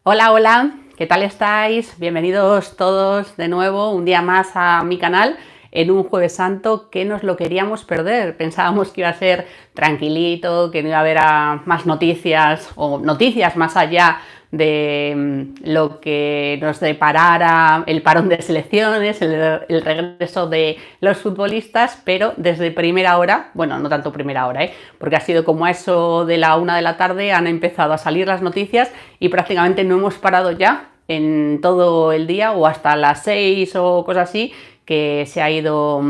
Hola, hola, ¿qué tal estáis? Bienvenidos todos de nuevo un día más a mi canal en un Jueves Santo que nos lo queríamos perder. Pensábamos que iba a ser tranquilito, que no iba a haber más noticias o noticias más allá de lo que nos deparara el parón de selecciones, el regreso de los futbolistas, pero desde primera hora, bueno, no tanto primera hora, porque ha sido como a eso de la 1 de la tarde, han empezado a salir las noticias y prácticamente no hemos parado ya en todo el día o hasta las 6 o cosas así, que se ha ido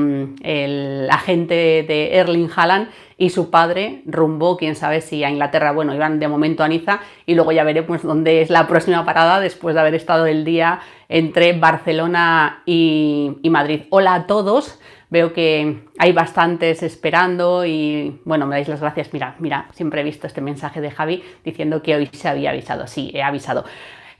el agente de Erling Haaland y su padre rumbo, quién sabe si a Inglaterra, bueno, iban de momento a Niza y luego ya veremos dónde es la próxima parada después de haber estado el día entre Barcelona y Madrid. Hola a todos, veo que hay bastantes esperando y bueno, me dais las gracias. Mira, siempre he visto este mensaje de Javi diciendo que hoy se había avisado. Sí, he avisado.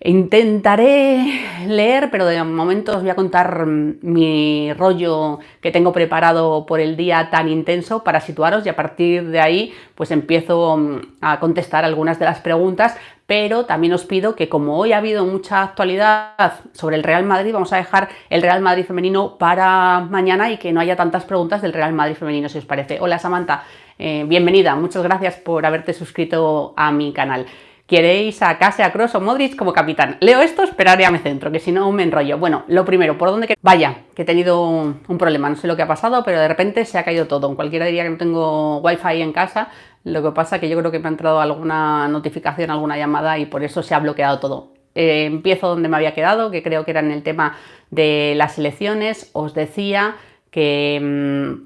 Intentaré leer, pero de momento os voy a contar mi rollo que tengo preparado por el día tan intenso para situaros y a partir de ahí pues empiezo a contestar algunas de las preguntas, pero también os pido que como hoy ha habido mucha actualidad sobre el Real Madrid, vamos a dejar el Real Madrid femenino para mañana y que no haya tantas preguntas del Real Madrid femenino, si os parece. Hola Samantha, bienvenida, muchas gracias por haberte suscrito a mi canal. ¿Queréis a Kase, a Kroos o Modric como capitán? Leo estos, pero ahora ya me centro, que si no me enrollo. Bueno, lo primero, ¿por dónde? Vaya, que he tenido un problema, no sé lo que ha pasado, pero de repente se ha caído todo. En cualquiera diría que no tengo wifi en casa, lo que pasa que yo creo que me ha entrado alguna notificación, alguna llamada y por eso se ha bloqueado todo. Empiezo donde me había quedado, que creo que era en el tema de las elecciones. Os decía que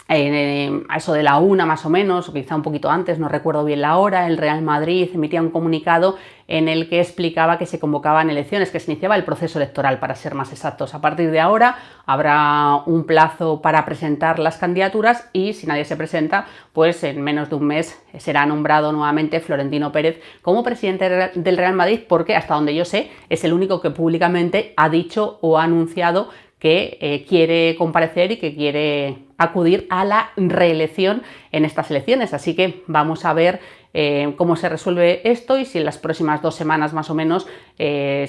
a eso de la 1 más o menos, o quizá un poquito antes, no recuerdo bien la hora, el Real Madrid emitía un comunicado en el que explicaba que se convocaban elecciones, que se iniciaba el proceso electoral, para ser más exactos. A partir de ahora habrá un plazo para presentar las candidaturas y si nadie se presenta, pues en menos de un mes será nombrado nuevamente Florentino Pérez como presidente del Real Madrid, porque hasta donde yo sé es el único que públicamente ha dicho o ha anunciado que quiere comparecer y que quiere acudir a la reelección en estas elecciones. Así que vamos a ver cómo se resuelve esto y si en las próximas 2 semanas más o menos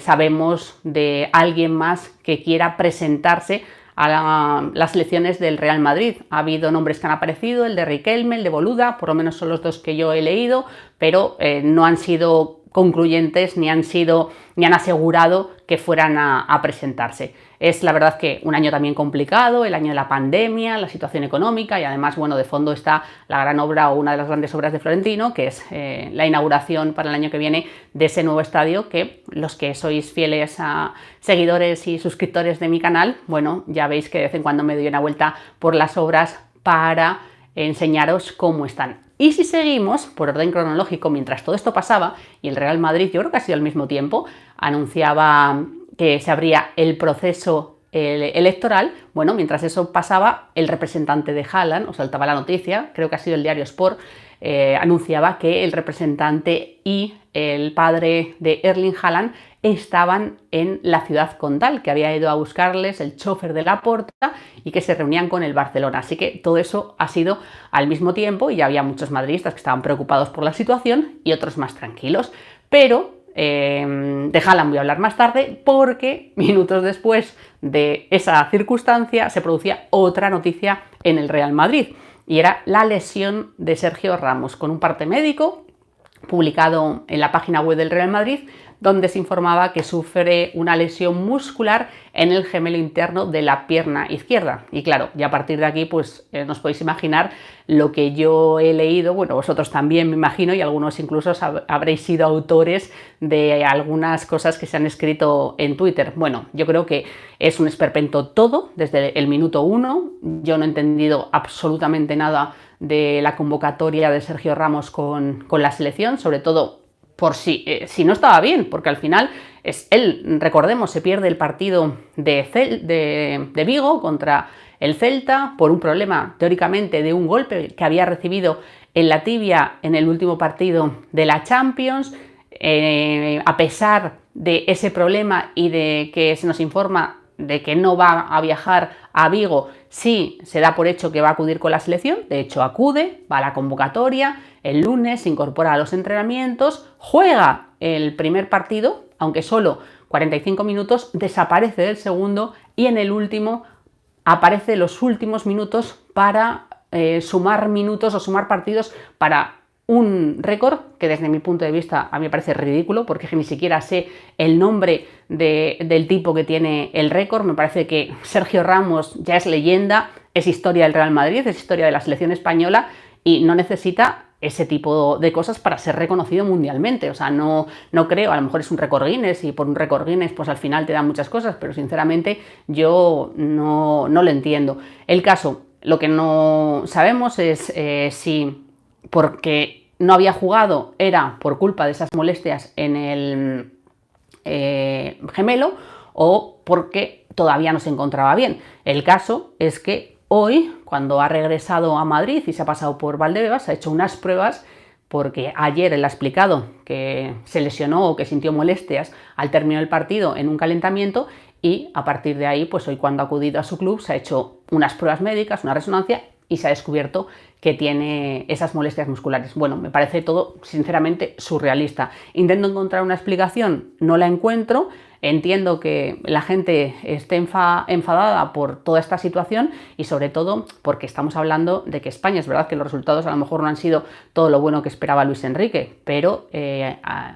sabemos de alguien más que quiera presentarse a las elecciones del Real Madrid. Ha habido nombres que han aparecido, el de Riquelme, el de Boluda, por lo menos son los dos que yo he leído, pero no han sido concluyentes ni han asegurado que fueran a presentarse. Es la verdad que un año también complicado, el año de la pandemia, la situación económica y además, bueno, de fondo está la gran obra o una de las grandes obras de Florentino, que es la inauguración para el año que viene de ese nuevo estadio que los que sois fieles a seguidores y suscriptores de mi canal, bueno, ya veis que de vez en cuando me doy una vuelta por las obras para enseñaros cómo están. Y si seguimos por orden cronológico, mientras todo esto pasaba y el Real Madrid, yo creo que ha sido al mismo tiempo, anunciaba que se abría el proceso electoral, bueno, mientras eso pasaba, el representante de Haaland, os saltaba la noticia, creo que ha sido el diario Sport, anunciaba que el representante y el padre de Erling Haaland estaban en la ciudad condal, que había ido a buscarles el chofer de Laporta y que se reunían con el Barcelona. Así que todo eso ha sido al mismo tiempo y ya había muchos madridistas que estaban preocupados por la situación y otros más tranquilos. Pero de Haaland voy a hablar más tarde porque minutos después de esa circunstancia se producía otra noticia en el Real Madrid y era la lesión de Sergio Ramos con un parte médico publicado en la página web del Real Madrid, donde se informaba que sufre una lesión muscular en el gemelo interno de la pierna izquierda. Y claro, ya a partir de aquí pues nos podéis imaginar lo que yo he leído, bueno, vosotros también me imagino, y algunos incluso habréis sido autores de algunas cosas que se han escrito en Twitter. Bueno, yo creo que es un esperpento todo, desde el minuto 1, yo no he entendido absolutamente nada de la convocatoria de Sergio Ramos con la selección, sobre todo por si no estaba bien, porque al final es él, recordemos, se pierde el partido de Vigo contra el Celta por un problema, teóricamente, de un golpe que había recibido en la tibia en el último partido de la Champions. A pesar de ese problema y de que se nos informa de que no va a viajar a Vigo, sí se da por hecho que va a acudir con la selección, de hecho acude, va a la convocatoria, el lunes se incorpora a los entrenamientos, juega el primer partido aunque solo 45 minutos, desaparece del segundo y en el último aparece los últimos minutos para sumar minutos o sumar partidos para un récord que desde mi punto de vista a mí me parece ridículo, porque ni siquiera sé el nombre del tipo que tiene el récord. Me parece que Sergio Ramos ya es leyenda, es historia del Real Madrid, es historia de la selección española y no necesita ese tipo de cosas para ser reconocido mundialmente. O sea, no creo, a lo mejor es un récord Guinness y por un récord Guinness pues al final te dan muchas cosas, pero sinceramente yo no lo entiendo. El caso, lo que no sabemos es si porque no había jugado era por culpa de esas molestias en el gemelo o porque todavía no se encontraba bien. El caso es que hoy, cuando ha regresado a Madrid y se ha pasado por Valdebebas, ha hecho unas pruebas porque ayer él ha explicado que se lesionó o que sintió molestias al término del partido en un calentamiento y a partir de ahí, pues hoy cuando ha acudido a su club se ha hecho unas pruebas médicas, una resonancia y se ha descubierto que tiene esas molestias musculares. Bueno, me parece todo sinceramente surrealista. Intento encontrar una explicación, no la encuentro. Entiendo que la gente esté enfadada por toda esta situación y sobre todo porque estamos hablando de que España, es verdad que los resultados a lo mejor no han sido todo lo bueno que esperaba Luis Enrique, pero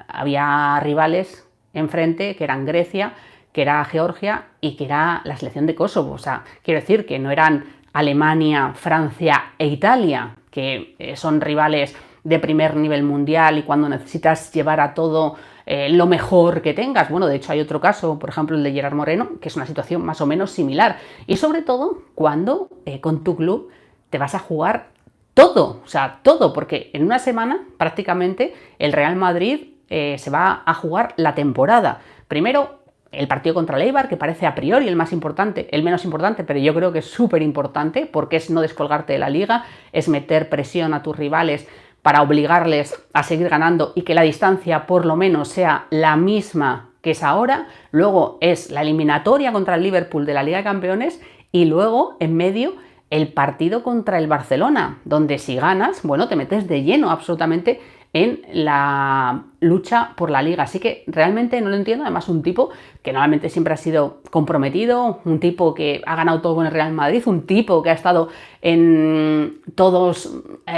había rivales enfrente que eran Grecia, que era Georgia y que era la selección de Kosovo. O sea, quiero decir que no eran Alemania, Francia e Italia, que son rivales de primer nivel mundial y cuando necesitas llevar a todo lo mejor que tengas. Bueno, de hecho hay otro caso, por ejemplo el de Gerard Moreno, que es una situación más o menos similar. Y sobre todo cuando con tu club te vas a jugar todo, o sea, todo, porque en una semana prácticamente el Real Madrid se va a jugar la temporada. Primero, el partido contra el Eibar, que parece a priori el más importante, el menos importante, pero yo creo que es súper importante porque es no descolgarte de la liga, es meter presión a tus rivales para obligarles a seguir ganando y que la distancia por lo menos sea la misma que es ahora. Luego es la eliminatoria contra el Liverpool de la Liga de Campeones y luego en medio el partido contra el Barcelona, donde si ganas, bueno, te metes de lleno absolutamente en la lucha por la liga. Así que realmente no lo entiendo. Además, un tipo que normalmente siempre ha sido comprometido, un tipo que ha ganado todo con el Real Madrid, un tipo que ha estado en todos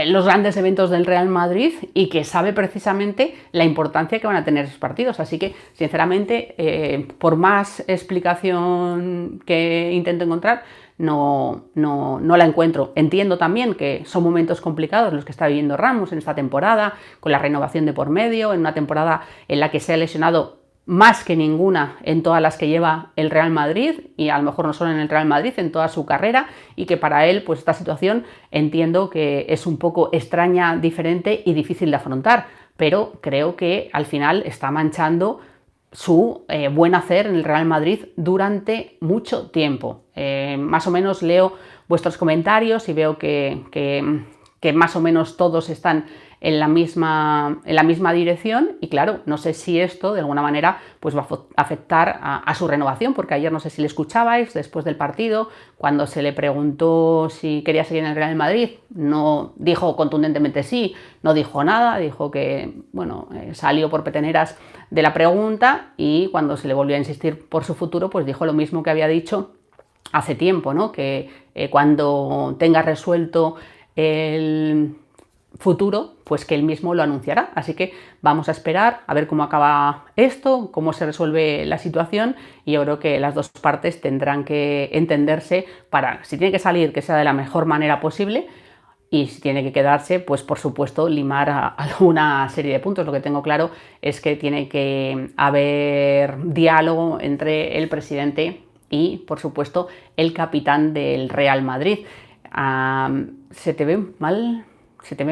los grandes eventos del Real Madrid y que sabe precisamente la importancia que van a tener esos partidos. Así que, sinceramente, por más explicación que intento encontrar, no la encuentro. Entiendo también que son momentos complicados los que está viviendo Ramos en esta temporada, con la renovación de por medio, en una temporada en la que se ha lesionado más que ninguna en todas las que lleva el Real Madrid y a lo mejor no solo en el Real Madrid, en toda su carrera, y que para él pues esta situación entiendo que es un poco extraña, diferente y difícil de afrontar, pero creo que al final está manchando su buen hacer en el Real Madrid durante mucho tiempo. Más o menos leo vuestros comentarios y veo que más o menos todos están en la misma dirección y claro, no sé si esto de alguna manera pues va a afectar a su renovación, porque ayer no sé si le escuchabais después del partido, cuando se le preguntó si quería seguir en el Real Madrid, no dijo contundentemente sí, no dijo nada, dijo que bueno, salió por peteneras de la pregunta y cuando se le volvió a insistir por su futuro, pues dijo lo mismo que había dicho hace tiempo, ¿no? Que cuando tenga resuelto el futuro, pues que él mismo lo anunciará. Así que vamos a esperar a ver cómo acaba esto, cómo se resuelve la situación y yo creo que las dos partes tendrán que entenderse para, si tiene que salir, que sea de la mejor manera posible y si tiene que quedarse, pues por supuesto limar alguna serie de puntos. Lo que tengo claro es que tiene que haber diálogo entre el presidente y, por supuesto, el capitán del Real Madrid. Se te ve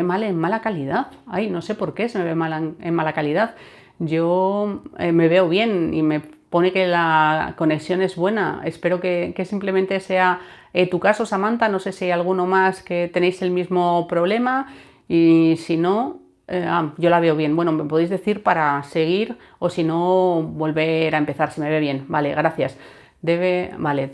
mal en mala calidad. Ay, no sé por qué se me ve mal en mala calidad. Yo me veo bien y me pone que la conexión es buena. Espero que simplemente sea tu caso, Samantha. No sé si hay alguno más que tenéis el mismo problema y si no, yo la veo bien. Bueno, me podéis decir para seguir o si no, volver a empezar si me ve bien. Vale, gracias. Vale,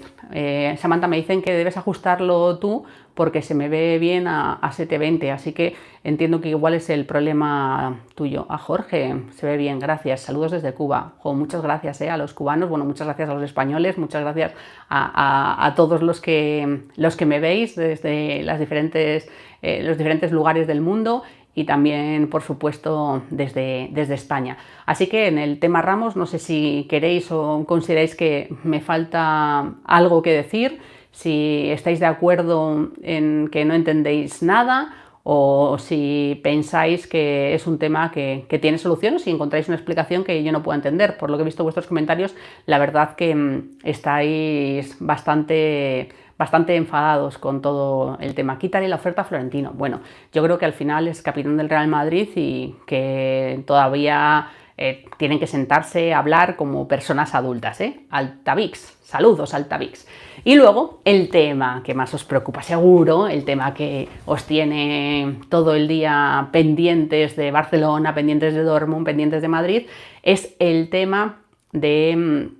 Samantha, me dicen que debes ajustarlo tú porque se me ve bien a 720, así que entiendo que igual es el problema tuyo. A Jorge, se ve bien, gracias, saludos desde Cuba. Muchas gracias a los cubanos, bueno, muchas gracias a los españoles, muchas gracias a todos los que me veis desde los diferentes lugares del mundo y también, por supuesto, desde España. Así que en el tema Ramos, no sé si queréis o consideráis que me falta algo que decir, si estáis de acuerdo en que no entendéis nada o si pensáis que es un tema que tiene solución o si encontráis una explicación que yo no puedo entender. Por lo que he visto vuestros comentarios, la verdad que estáis bastante enfadados con todo el tema. Quítale la oferta a Florentino. Bueno, yo creo que al final es capitán del Real Madrid y que todavía tienen que sentarse a hablar como personas adultas. Altavix, saludos Altavix. Y luego el tema que más os preocupa seguro, el tema que os tiene todo el día pendientes de Barcelona, pendientes de Dortmund, pendientes de Madrid, es el tema de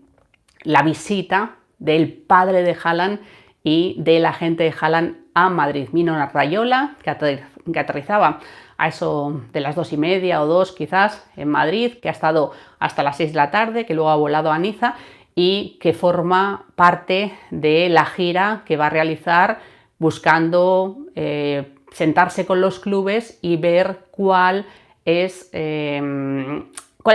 la visita del padre de Haaland y de la gente de Haaland a Madrid. Mino Raiola, que aterrizaba a eso de las 2:30 o 2 quizás en Madrid, que ha estado hasta las 6 de la tarde, que luego ha volado a Niza y que forma parte de la gira que va a realizar buscando sentarse con los clubes y ver cuáles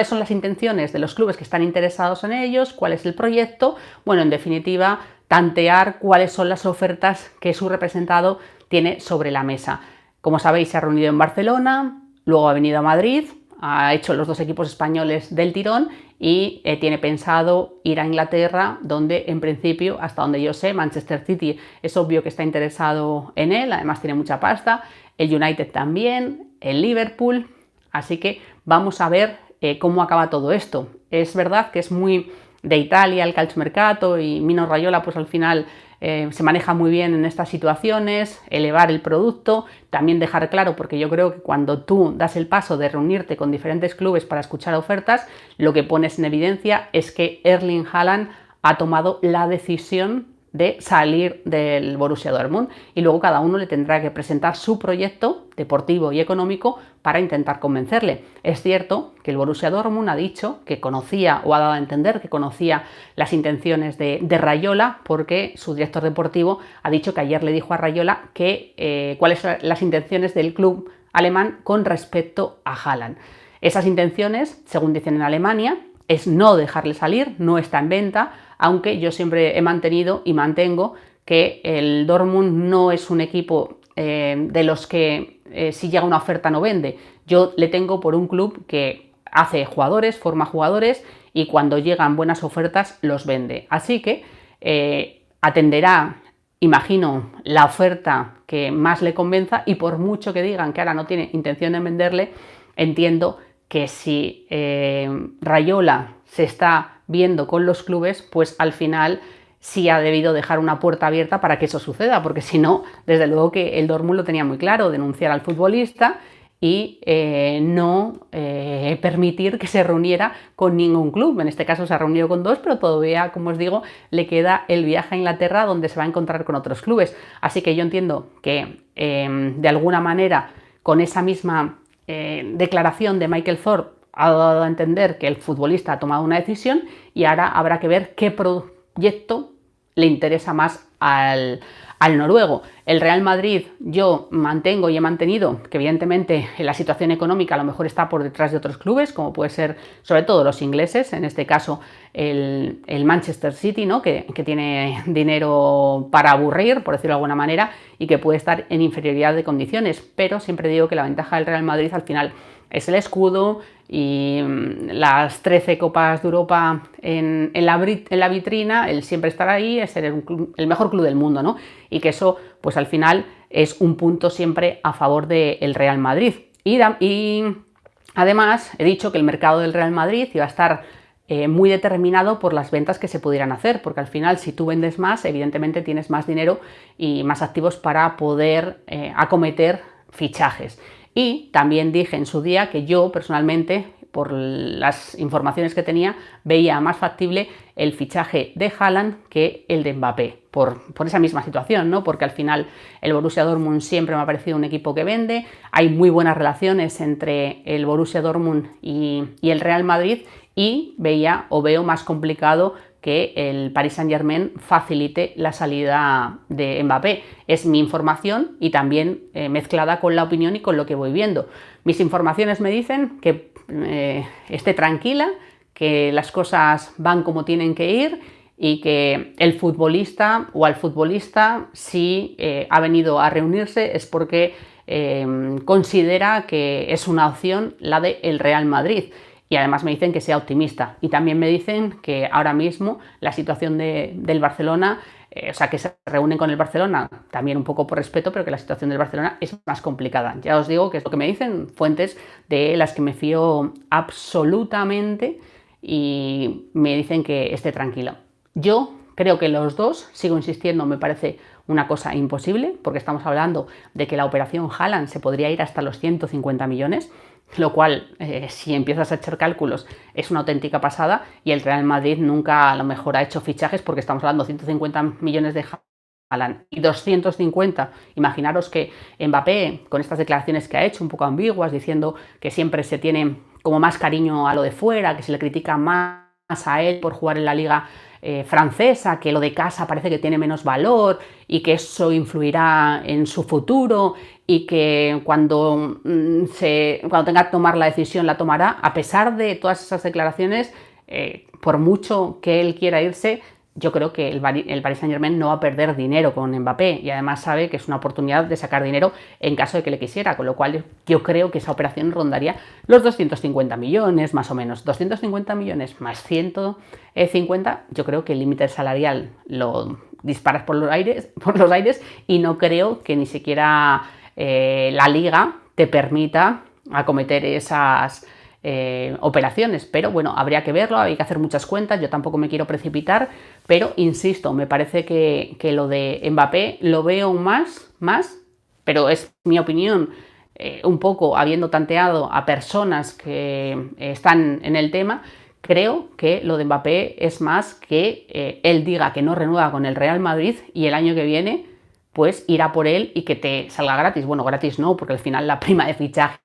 son las intenciones de los clubes que están interesados en ellos, cuál es el proyecto, bueno, en definitiva, tantear cuáles son las ofertas que su representado tiene sobre la mesa. Como sabéis, se ha reunido en Barcelona, luego ha venido a Madrid, ha hecho los dos equipos españoles del tirón y tiene pensado ir a Inglaterra, donde en principio, hasta donde yo sé, Manchester City es obvio que está interesado en él, además tiene mucha pasta, el United también, el Liverpool, así que vamos a ver cómo acaba todo esto. Es verdad que es muy de Italia el calciomercato y Mino Raiola pues al final se maneja muy bien en estas situaciones, elevar el producto, también dejar claro, porque yo creo que cuando tú das el paso de reunirte con diferentes clubes para escuchar ofertas, lo que pones en evidencia es que Erling Haaland ha tomado la decisión de salir del Borussia Dortmund y luego cada uno le tendrá que presentar su proyecto deportivo y económico para intentar convencerle. Es cierto que el Borussia Dortmund ha dicho que conocía o ha dado a entender que conocía las intenciones de Raiola porque su director deportivo ha dicho que ayer le dijo a Raiola que cuáles son las intenciones del club alemán con respecto a Haaland. Esas intenciones, según dicen en Alemania, es no dejarle salir, no está en venta, aunque yo siempre he mantenido y mantengo que el Dortmund no es un equipo de los que si llega una oferta no vende. Yo le tengo por un club que hace jugadores, forma jugadores y cuando llegan buenas ofertas los vende. Así que atenderá, imagino, la oferta que más le convenza y por mucho que digan que ahora no tiene intención de venderle, entiendo que si Raiola se está viendo con los clubes, pues al final sí ha debido dejar una puerta abierta para que eso suceda, porque si no, desde luego que el Dortmund lo tenía muy claro, denunciar al futbolista y no permitir que se reuniera con ningún club. En este caso se ha reunido con dos, pero todavía, como os digo, le queda el viaje a Inglaterra donde se va a encontrar con otros clubes. Así que yo entiendo que de alguna manera con esa misma declaración de Michael Thorpe ha dado a entender que el futbolista ha tomado una decisión y ahora habrá que ver qué proyecto le interesa más al noruego. El Real Madrid yo mantengo y he mantenido que evidentemente la situación económica a lo mejor está por detrás de otros clubes, como puede ser sobre todo los ingleses, en este caso el Manchester City, ¿no? que tiene dinero para aburrir, por decirlo de alguna manera, y que puede estar en inferioridad de condiciones, pero siempre digo que la ventaja del Real Madrid al final es el escudo y las 13 Copas de Europa en la vitrina, el siempre estar ahí, es ser el mejor club del mundo, ¿no? Y que eso, pues al final, es un punto siempre a favor del Real Madrid. Y además, he dicho que el mercado del Real Madrid iba a estar muy determinado por las ventas que se pudieran hacer, porque al final, si tú vendes más, evidentemente tienes más dinero y más activos para poder acometer fichajes. Y también dije en su día que yo personalmente por las informaciones que tenía, veía más factible el fichaje de Haaland que el de Mbappé, por esa misma situación, ¿no? Porque al final el Borussia Dortmund siempre me ha parecido un equipo que vende, hay muy buenas relaciones entre el Borussia Dortmund y el Real Madrid, y veo más complicado que el Paris Saint-Germain facilite la salida de Mbappé. Es mi información y también mezclada con la opinión y con lo que voy viendo. Mis informaciones me dicen que esté tranquila, que las cosas van como tienen que ir y que el futbolista o al futbolista, si ha venido a reunirse, es porque considera que es una opción la del Real Madrid. Y además me dicen que sea optimista. Y también me dicen que ahora mismo la situación del Barcelona, o sea, que se reúnen con el Barcelona, también un poco por respeto, pero que la situación del Barcelona es más complicada. Ya os digo que es lo que me dicen fuentes de las que me fío absolutamente y me dicen que esté tranquilo. Yo creo que los dos, sigo insistiendo, me parece una cosa imposible, porque estamos hablando de que la operación Haaland se podría ir hasta los 150 millones, lo cual, si empiezas a echar cálculos, es una auténtica pasada, y el Real Madrid nunca a lo mejor ha hecho fichajes, porque estamos hablando de 150 millones de Haaland y 250. Imaginaros que Mbappé, con estas declaraciones que ha hecho, un poco ambiguas, diciendo que siempre se tiene como más cariño a lo de fuera, que se le critica más a él por jugar en la liga francesa, que lo de casa parece que tiene menos valor y que eso influirá en su futuro y que cuando tenga que tomar la decisión la tomará. A pesar de todas esas declaraciones, por mucho que él quiera irse, yo creo que el Paris Saint-Germain no va a perder dinero con Mbappé, y además sabe que es una oportunidad de sacar dinero en caso de que le quisiera, con lo cual yo creo que esa operación rondaría los 250 millones más o menos. 250 millones más 150, yo creo que el límite salarial lo disparas por los aires y no creo que ni siquiera la liga te permita acometer esas operaciones, pero bueno, habría que verlo, hay que hacer muchas cuentas, yo tampoco me quiero precipitar, pero insisto, me parece que lo de Mbappé lo veo más, pero es mi opinión, un poco habiendo tanteado a personas que están en el tema. Creo que lo de Mbappé es más que él diga que no renueva con el Real Madrid y el año que viene pues irá por él y que te salga gratis. Bueno, gratis no, porque al final la prima de fichaje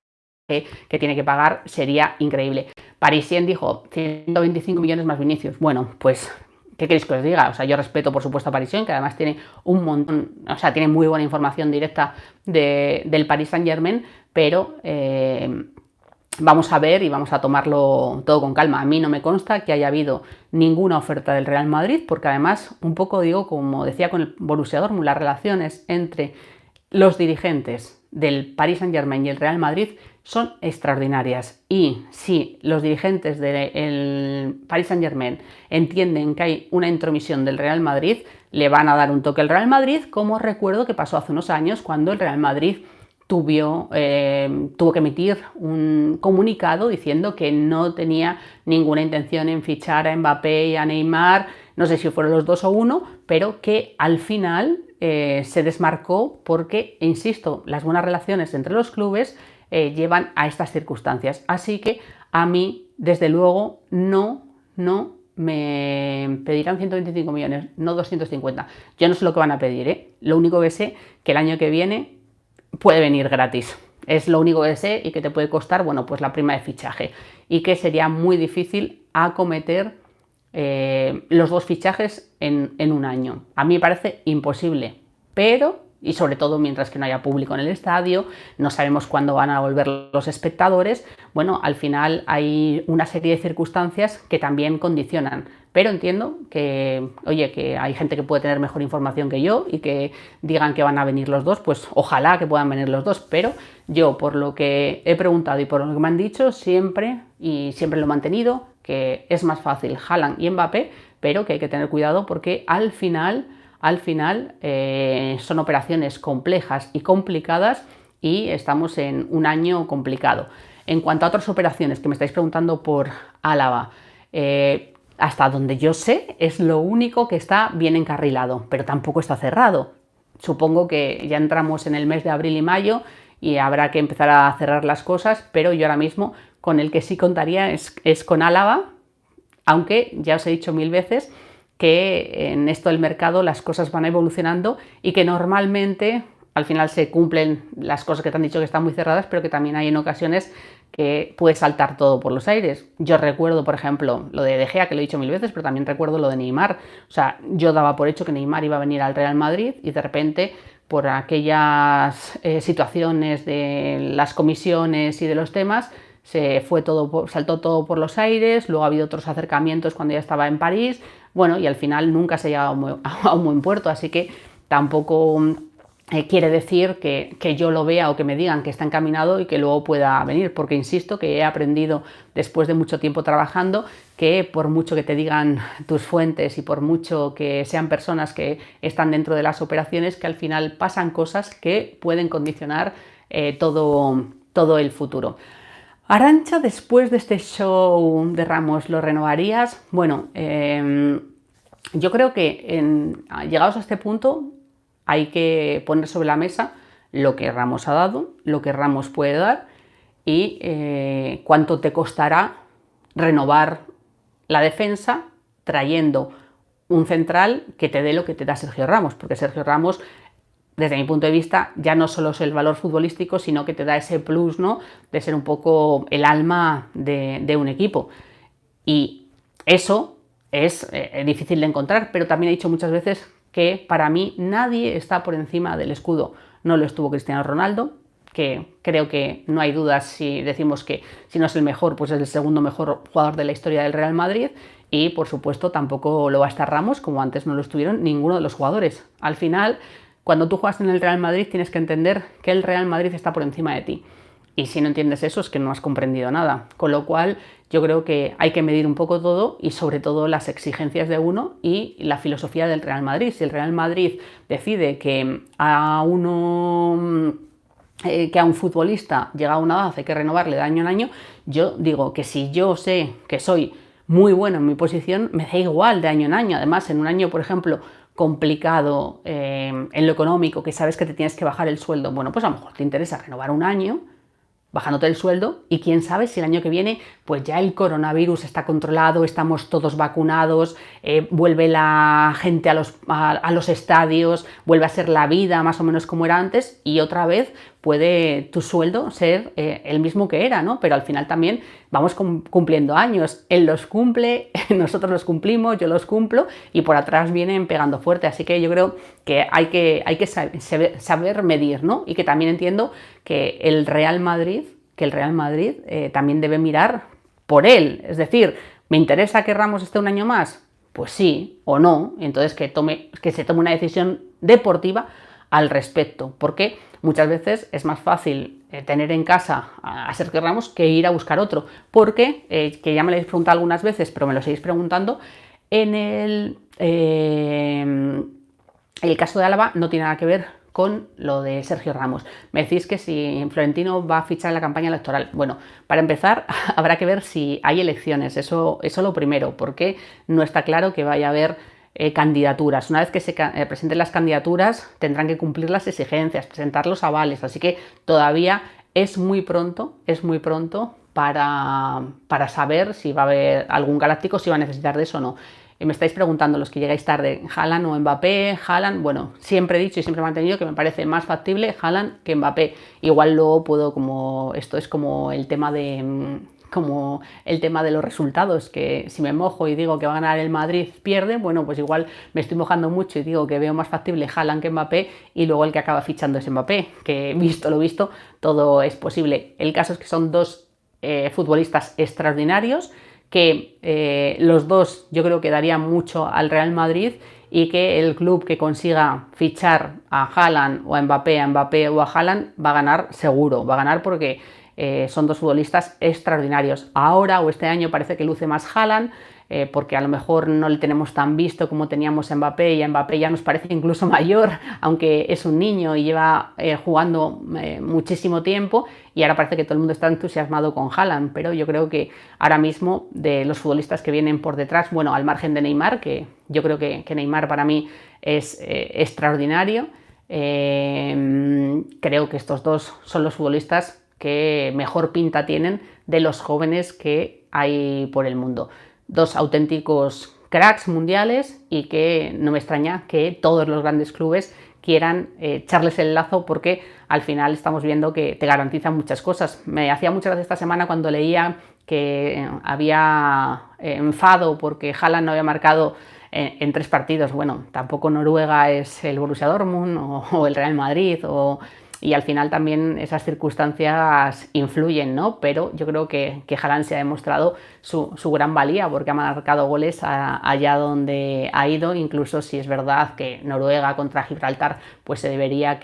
que tiene que pagar sería increíble. Parisien dijo 125 millones más Vinicius. Bueno, pues, ¿qué queréis que os diga? O sea, yo respeto por supuesto a Parisien, que además tiene un montón, o sea, tiene muy buena información directa del Paris Saint-Germain, pero vamos a ver y vamos a tomarlo todo con calma. A mí no me consta que haya habido ninguna oferta del Real Madrid, porque además, un poco digo, como decía con el Borussia Dortmund, las relaciones entre los dirigentes del Paris Saint-Germain y el Real Madrid son extraordinarias, y si los dirigentes del Paris Saint-Germain entienden que hay una intromisión del Real Madrid, le van a dar un toque al Real Madrid, como recuerdo que pasó hace unos años cuando el Real Madrid tuvo que emitir un comunicado diciendo que no tenía ninguna intención en fichar a Mbappé y a Neymar, no sé si fueron los dos o uno, pero que al final se desmarcó porque, insisto, las buenas relaciones entre los clubes llevan a estas circunstancias. Así que a mí, desde luego, no me pedirán 125 millones, no 250. Yo no sé lo que van a pedir, ¿eh? Lo único que sé que el año que viene puede venir gratis. Es lo único que sé, y que te puede costar, bueno, pues la prima de fichaje. Y que sería muy difícil acometer los dos fichajes en un año. A mí me parece imposible, pero, y sobre todo mientras que no haya público en el estadio, no sabemos cuándo van a volver los espectadores, bueno, al final hay una serie de circunstancias que también condicionan. Pero entiendo que, oye, que hay gente que puede tener mejor información que yo y que digan que van a venir los dos, pues ojalá que puedan venir los dos, pero yo, por lo que he preguntado y por lo que me han dicho, siempre lo he mantenido, que es más fácil Haaland y Mbappé, pero que hay que tener cuidado porque al final son operaciones complejas y complicadas y estamos en un año complicado. En cuanto a otras operaciones que me estáis preguntando por Álava, hasta donde yo sé es lo único que está bien encarrilado, pero tampoco está cerrado. Supongo que ya entramos en el mes de abril y mayo y habrá que empezar a cerrar las cosas, pero yo ahora mismo con el que sí contaría es con Álava, aunque ya os he dicho 1000 veces que en esto del mercado las cosas van evolucionando y que normalmente al final se cumplen las cosas que te han dicho que están muy cerradas, pero que también hay en ocasiones que puede saltar todo por los aires. Yo recuerdo, por ejemplo, lo de Gea, que lo he dicho 1000 veces, pero también recuerdo lo de Neymar. O sea, yo daba por hecho que Neymar iba a venir al Real Madrid y de repente, por aquellas situaciones de las comisiones y de los temas, saltó todo por los aires. Luego ha habido otros acercamientos cuando ya estaba en París. Bueno, y al final nunca se llega a un buen puerto, así que tampoco quiere decir que yo lo vea o que me digan que está encaminado y que luego pueda venir, porque insisto que he aprendido después de mucho tiempo trabajando que por mucho que te digan tus fuentes y por mucho que sean personas que están dentro de las operaciones, que al final pasan cosas que pueden condicionar todo el futuro. Arantxa, después de este show de Ramos, ¿lo renovarías? Bueno, yo creo que llegados a este punto hay que poner sobre la mesa lo que Ramos ha dado, lo que Ramos puede dar y cuánto te costará renovar la defensa trayendo un central que te dé lo que te da Sergio Ramos, porque Sergio Ramos, desde mi punto de vista, ya no solo es el valor futbolístico, sino que te da ese plus, ¿no?, de ser un poco el alma de un equipo. Y eso es difícil de encontrar, pero también he dicho muchas veces que para mí nadie está por encima del escudo. No lo estuvo Cristiano Ronaldo, que creo que no hay dudas si decimos que si no es el mejor, pues es el segundo mejor jugador de la historia del Real Madrid. Y por supuesto tampoco lo va a estar Ramos, como antes no lo estuvieron ninguno de los jugadores. Al final, cuando tú juegas en el Real Madrid tienes que entender que el Real Madrid está por encima de ti. Y si no entiendes eso es que no has comprendido nada. Con lo cual yo creo que hay que medir un poco todo y sobre todo las exigencias de uno y la filosofía del Real Madrid. Si el Real Madrid decide que a un futbolista llega a una edad hay que renovarle de año en año, yo digo que si yo sé que soy muy bueno en mi posición, me da igual de año en año. Además, en un año, por ejemplo, complicado en lo económico, que sabes que te tienes que bajar el sueldo, bueno, pues a lo mejor te interesa renovar un año bajándote el sueldo y quién sabe si el año que viene pues ya el coronavirus está controlado, estamos todos vacunados, vuelve la gente a los estadios, vuelve a ser la vida más o menos como era antes y otra vez puede tu sueldo ser el mismo que era, ¿no? Pero al final también vamos cumpliendo años, él los cumple, nosotros los cumplimos, yo los cumplo y por atrás vienen pegando fuerte, así que yo creo que hay que saber medir, ¿no? Y que también entiendo que el Real Madrid también debe mirar por él, es decir, ¿me interesa que Ramos esté un año más? Pues sí o no, entonces que se tome una decisión deportiva al respecto, porque muchas veces es más fácil tener en casa a Sergio Ramos que ir a buscar otro, porque, que ya me lo habéis preguntado algunas veces, pero me lo seguís preguntando, en el caso de Álava no tiene nada que ver con lo de Sergio Ramos. Me decís que si Florentino va a fichar en la campaña electoral. Bueno, para empezar, habrá que ver si hay elecciones, eso lo primero, porque no está claro que vaya a haber candidaturas. Una vez que se presenten las candidaturas, tendrán que cumplir las exigencias, presentar los avales, así que todavía es muy pronto para saber si va a haber algún galáctico, si va a necesitar de eso o no. Me estáis preguntando los que llegáis tarde, Haaland o Mbappé. Haaland, bueno, siempre he dicho y siempre he mantenido que me parece más factible Haaland que Mbappé. Igual luego puedo, como esto es como el tema de los resultados, que si me mojo y digo que va a ganar el Madrid pierde, bueno, pues igual me estoy mojando mucho y digo que veo más factible Haaland que Mbappé y luego el que acaba fichando es Mbappé, que visto lo visto, todo es posible. El caso es que son dos futbolistas extraordinarios, que los dos yo creo que darían mucho al Real Madrid y que el club que consiga fichar a Haaland o a Mbappé o a Haaland va a ganar seguro, va a ganar porque son dos futbolistas extraordinarios. Ahora o este año parece que luce más Haaland, porque a lo mejor no le tenemos tan visto como teníamos a Mbappé, y a Mbappé ya nos parece incluso mayor, aunque es un niño y lleva jugando muchísimo tiempo, y ahora parece que todo el mundo está entusiasmado con Haaland, pero yo creo que ahora mismo de los futbolistas que vienen por detrás, bueno, al margen de Neymar, que yo creo que Neymar para mí es extraordinario, Creo que estos dos son los futbolistas que mejor pinta tienen de los jóvenes que hay por el mundo. Dos auténticos cracks mundiales y que no me extraña que todos los grandes clubes quieran echarles el lazo porque al final estamos viendo que te garantizan muchas cosas. Me hacía mucha gracia esta semana cuando leía que había enfado porque Haaland no había marcado en 3 partidos. Bueno, tampoco Noruega es el Borussia Dortmund o el Real Madrid y al final también esas circunstancias influyen, ¿no? Pero yo creo que Haaland se ha demostrado su gran valía porque ha marcado goles allá donde ha ido, incluso si es verdad que Noruega contra Gibraltar pues se debería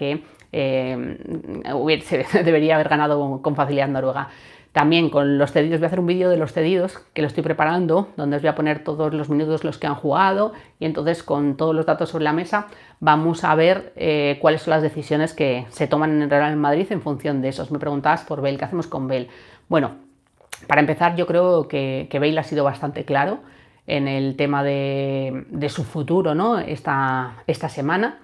debería haber ganado con facilidad Noruega. También con los cedidos, voy a hacer un vídeo de los cedidos que lo estoy preparando, donde os voy a poner todos los minutos los que han jugado y entonces con todos los datos sobre la mesa vamos a ver cuáles son las decisiones que se toman en el Real Madrid en función de esos. Me preguntabas por Bale, ¿qué hacemos con Bale? Bueno, para empezar yo creo que Bale ha sido bastante claro en el tema de su futuro, ¿no? Esta semana,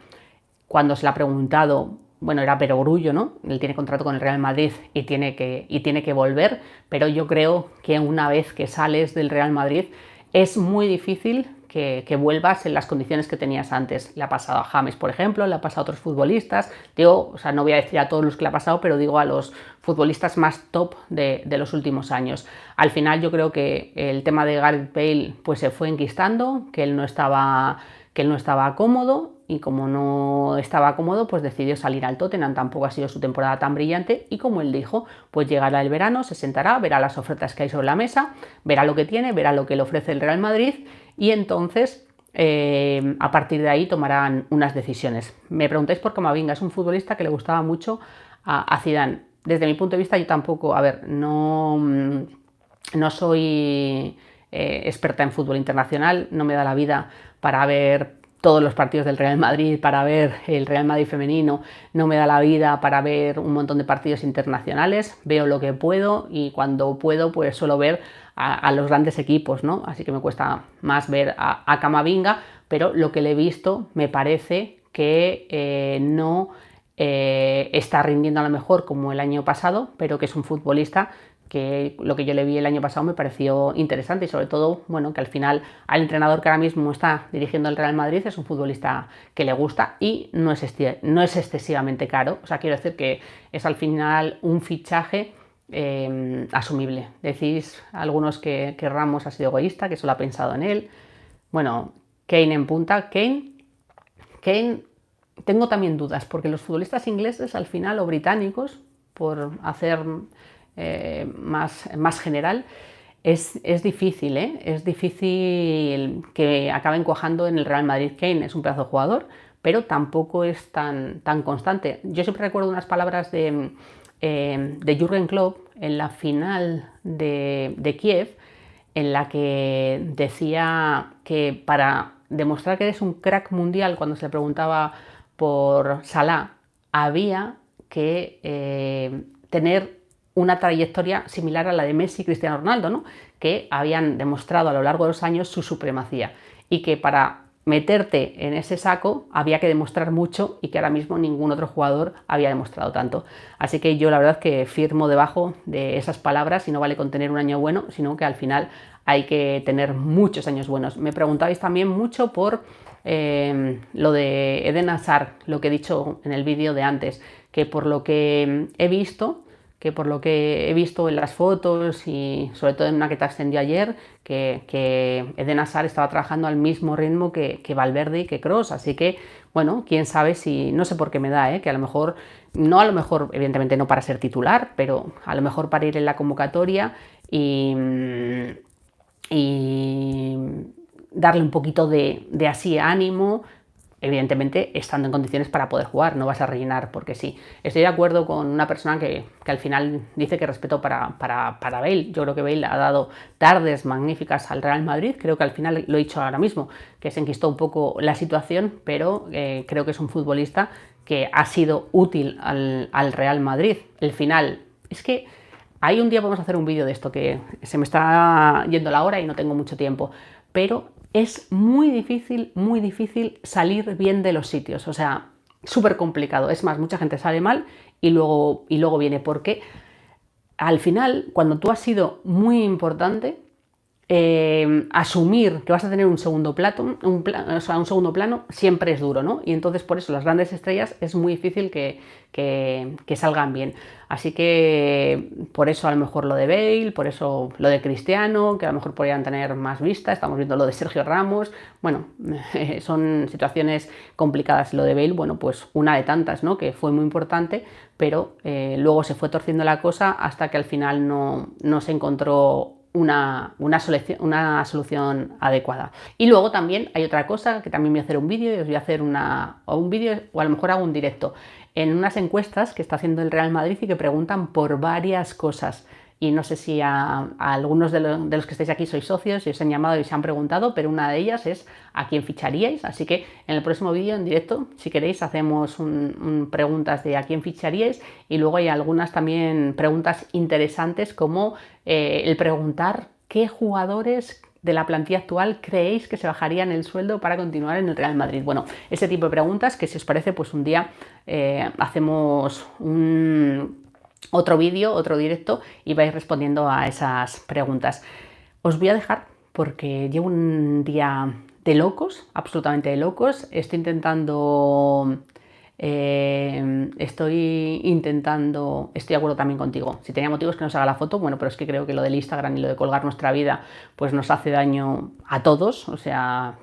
cuando se le ha preguntado, bueno, era perogrullo, ¿no? Él tiene contrato con el Real Madrid y tiene que volver, pero yo creo que una vez que sales del Real Madrid es muy difícil que vuelvas en las condiciones que tenías antes. Le ha pasado a James, por ejemplo, le ha pasado a otros futbolistas. Digo, o sea, no voy a decir a todos los que le ha pasado, pero digo a los futbolistas más top de los últimos años. Al final yo creo que el tema de Gareth Bale pues se fue enquistando, que él no estaba cómodo y como no estaba cómodo pues decidió salir al Tottenham. Tampoco ha sido su temporada tan brillante y como él dijo, pues llegará el verano, se sentará, verá las ofertas que hay sobre la mesa, verá lo que tiene, verá lo que le ofrece el Real Madrid y entonces a partir de ahí tomarán unas decisiones. Me preguntáis por Camavinga, es un futbolista que le gustaba mucho a Zidane. Desde mi punto de vista yo tampoco, a ver, no soy experta en fútbol internacional, no me da la vida para ver todos los partidos del Real Madrid, para ver el Real Madrid femenino, no me da la vida para ver un montón de partidos internacionales, veo lo que puedo y cuando puedo pues suelo ver a los grandes equipos, ¿no? Así que me cuesta más ver a Camavinga, pero lo que le he visto me parece que no está rindiendo a lo mejor como el año pasado, pero que es un futbolista que lo que yo le vi el año pasado me pareció interesante y sobre todo, bueno, que al final al entrenador que ahora mismo está dirigiendo el Real Madrid es un futbolista que le gusta y no es excesivamente caro. O sea, quiero decir que es al final un fichaje asumible. Decís algunos que Ramos ha sido egoísta, que solo ha pensado en él. Bueno, Kane en punta. Kane, tengo también dudas, porque los futbolistas ingleses al final, o británicos, por hacer más general, es difícil, ¿eh? Es difícil que acaben cuajando en el Real Madrid. Kane es un pedazo de jugador, pero tampoco es tan constante. Yo siempre recuerdo unas palabras de Jürgen Klopp en la final de Kiev, en la que decía que para demostrar que eres un crack mundial, cuando se le preguntaba por Salah, había que tener una trayectoria similar a la de Messi y Cristiano Ronaldo, ¿no? Que habían demostrado a lo largo de los años su supremacía y que para meterte en ese saco había que demostrar mucho y que ahora mismo ningún otro jugador había demostrado tanto. Así que yo la verdad que firmo debajo de esas palabras y no vale con tener un año bueno, sino que al final hay que tener muchos años buenos. Me preguntabais también mucho por lo de Eden Hazard, lo que he dicho en el vídeo de antes, que por lo que he visto en las fotos y sobre todo en una que te ascendió ayer, que Eden Hazard estaba trabajando al mismo ritmo que Valverde y que Kroos, así que bueno, quién sabe si, no sé por qué me da, que a lo mejor, evidentemente no para ser titular, pero a lo mejor para ir en la convocatoria y darle un poquito de así ánimo, evidentemente estando en condiciones para poder jugar, no vas a rellenar porque sí. Estoy de acuerdo con una persona que al final dice que respeto para Bale. Yo creo que Bale ha dado tardes magníficas al Real Madrid, creo que al final lo he dicho ahora mismo, que se enquistó un poco la situación, pero creo que es un futbolista que ha sido útil al Real Madrid. El final, es que hay un día podemos hacer un vídeo de esto, que se me está yendo la hora y no tengo mucho tiempo, pero es muy difícil salir bien de los sitios. O sea, súper complicado. Es más, mucha gente sale mal y luego viene, porque al final, cuando tú has sido muy importante, asumir que vas a tener un segundo segundo plano siempre es duro, ¿no? Y entonces por eso las grandes estrellas es muy difícil que salgan bien. Así que por eso a lo mejor lo de Bale, por eso lo de Cristiano, que a lo mejor podrían tener más vista. Estamos viendo lo de Sergio Ramos. Bueno, son situaciones complicadas. Lo de Bale, bueno, pues una de tantas, ¿no? Que fue muy importante, pero luego se fue torciendo la cosa hasta que al final no se encontró una solución adecuada. Y luego también hay otra cosa, que también voy a hacer un vídeo, y os voy a hacer un vídeo, o a lo mejor hago un directo, en unas encuestas que está haciendo el Real Madrid y que preguntan por varias cosas. Y no sé si a algunos de los que estáis aquí sois socios y os han llamado y os han preguntado, pero una de ellas es a quién ficharíais. Así que en el próximo vídeo en directo, si queréis, hacemos preguntas de a quién ficharíais, y luego hay algunas también preguntas interesantes, como el preguntar qué jugadores de la plantilla actual creéis que se bajarían el sueldo para continuar en el Real Madrid. Bueno, ese tipo de preguntas que, si os parece, pues un día hacemos otro vídeo, otro directo, y vais respondiendo a esas preguntas. Os voy a dejar porque llevo un día de locos, absolutamente de locos. Estoy de acuerdo también contigo. Si tenía motivos que nos haga la foto, bueno, pero es que creo que lo del Instagram y lo de colgar nuestra vida pues nos hace daño a todos. O sea,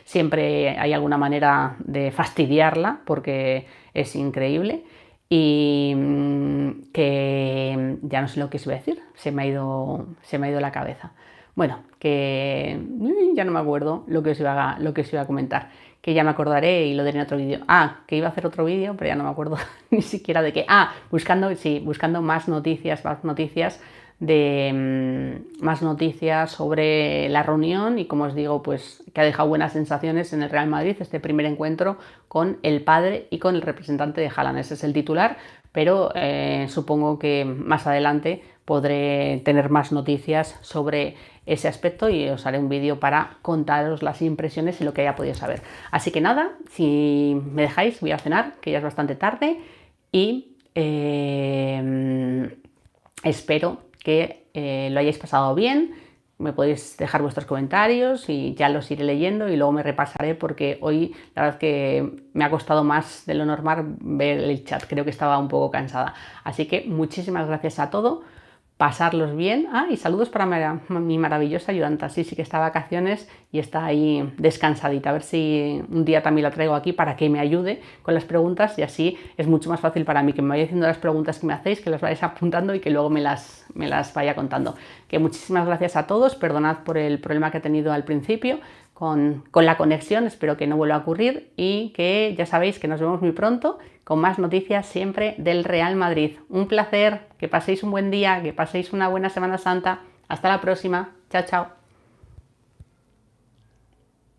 siempre hay alguna manera de fastidiarla porque es increíble. Y que ya no sé lo que os iba a decir, se me ha ido la cabeza. Bueno, que ya no me acuerdo lo que os iba a comentar, que ya me acordaré y lo diré en otro vídeo. Que iba a hacer otro vídeo, pero ya no me acuerdo ni siquiera de qué. Buscando más noticias sobre la reunión, y como os digo, pues que ha dejado buenas sensaciones en el Real Madrid este primer encuentro con el padre y con el representante de Haaland. Ese es el titular, pero supongo que más adelante podré tener más noticias sobre ese aspecto y os haré un vídeo para contaros las impresiones y lo que haya podido saber. Así que nada, si me dejáis, voy a cenar, que ya es bastante tarde, y espero que lo hayáis pasado bien. Me podéis dejar vuestros comentarios y ya los iré leyendo, y luego me repasaré, porque hoy la verdad es que me ha costado más de lo normal ver el chat. Creo que estaba un poco cansada. Así que muchísimas gracias a todos. Pasarlos bien. Y saludos para mi maravillosa ayudanta. Sí que está de vacaciones y está ahí descansadita. A ver si un día también la traigo aquí para que me ayude con las preguntas, y así es mucho más fácil para mí que me vaya haciendo las preguntas que me hacéis, que las vayáis apuntando y que luego me las vaya contando. Que muchísimas gracias a todos. Perdonad por el problema que he tenido al principio con la conexión, espero que no vuelva a ocurrir, y que ya sabéis que nos vemos muy pronto con más noticias siempre del Real Madrid. Un placer, que paséis un buen día, que paséis una buena Semana Santa. Hasta la próxima. Chao, chao.